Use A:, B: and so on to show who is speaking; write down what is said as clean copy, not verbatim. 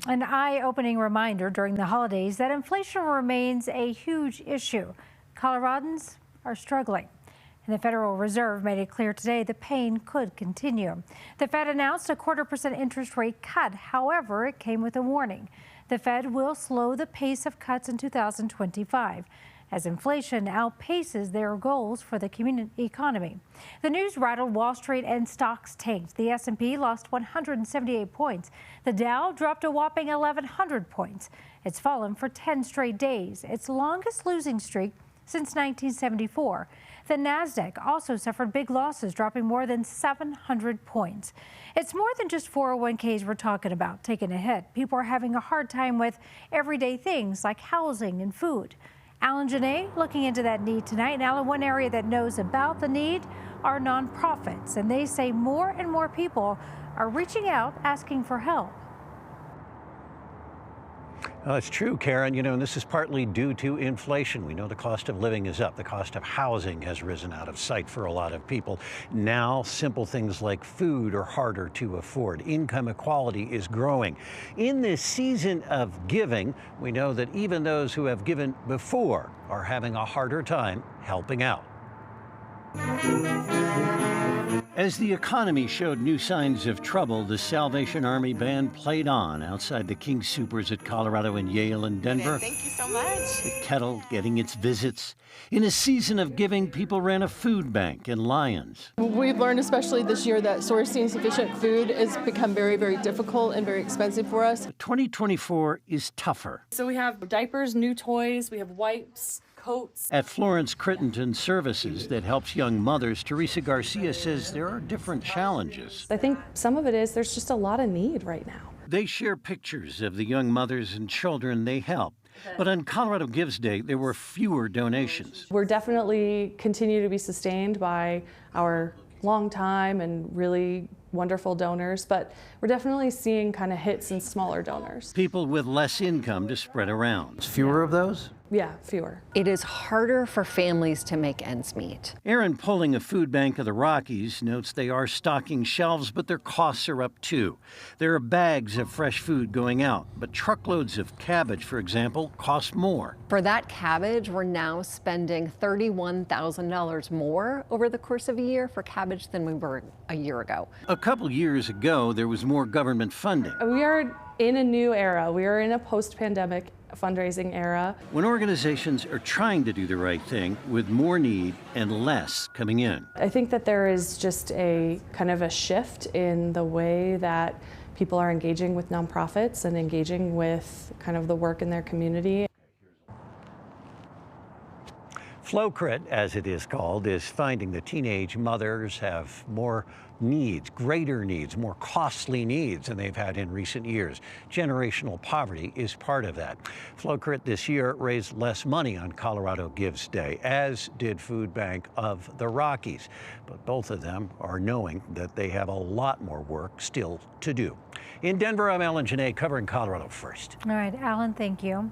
A: An eye-opening reminder during the holidays that inflation remains a huge issue. Coloradans are struggling. And the Federal Reserve made it clear today the pain could continue. The Fed announced a 0.25% interest rate cut. However, it came with a warning. The Fed will slow the pace of cuts in 2025 as inflation outpaces their goals for the economy. The news rattled Wall Street and stocks tanked. The S&P lost 178 points. The Dow dropped a whopping 1,100 points. It's fallen for 10 straight days, its longest losing streak since 1974. The Nasdaq also suffered big losses, dropping more than 700 points. It's more than just 401ks we're talking about taking a hit. People are having a hard time with everyday things like housing and food. Alan Janae looking into that need tonight. And Alan, one area that knows about the need are nonprofits, and they say more and more people are reaching out asking for help.
B: It's true, Karen. And this is partly due to inflation. We know the cost of living is up. The cost of housing has risen out of sight for a lot of people. Now, simple things like food are harder to afford. Income equality is growing. In this season of giving, we know that even those who have given before are having a harder time helping out. As the economy showed new signs of trouble, the Salvation Army band played on outside the King Soopers at Colorado and Yale and Denver.
C: Thank you so much.
B: The kettle getting its visits. In a season of giving, people ran a food bank in Lyons.
D: We've learned, especially this year, that sourcing sufficient food has become very, very difficult and very expensive for us.
B: 2024 is tougher.
D: So we have diapers, new toys, we have wipes, coats.
B: At Florence Crittenton Services that helps young mothers, Teresa Garcia says there are different challenges.
E: I think some of it is there's just a lot of need right now.
B: They share pictures of the young mothers and children they help. But on Colorado Gives Day, there were fewer donations.
E: We're definitely continue to be sustained by our long time and really wonderful donors, but we're definitely seeing kind of hits in smaller donors.
B: People with less income to spread around. Fewer of those?
E: Yeah, fewer.
F: It is harder for families to make ends meet.
B: Aaron Pulling, a food bank of the Rockies, notes they are stocking shelves, but their costs are up too. There are bags of fresh food going out, but truckloads of cabbage, for example, cost more.
F: For that cabbage, we're now spending $31,000 more over the course of a year for cabbage than we were a year ago.
B: A couple years ago, there was more government funding.
E: We are in a new era. We are in a post-pandemic fundraising era.
B: When organizations are trying to do the right thing with more need and less coming in.
E: I think that there is just a kind of a shift in the way that people are engaging with nonprofits and engaging with kind of the work in their community.
B: FlowCrit, as it is called, is finding that teenage mothers have more needs, greater needs, more costly needs than they've had in recent years. Generational poverty is part of that. FlowCrit this year raised less money on Colorado Gives Day, as did Food Bank of the Rockies. But both of them are knowing that they have a lot more work still to do. In Denver, I'm Alan Janae, covering Colorado First.
A: All right, Alan, thank you.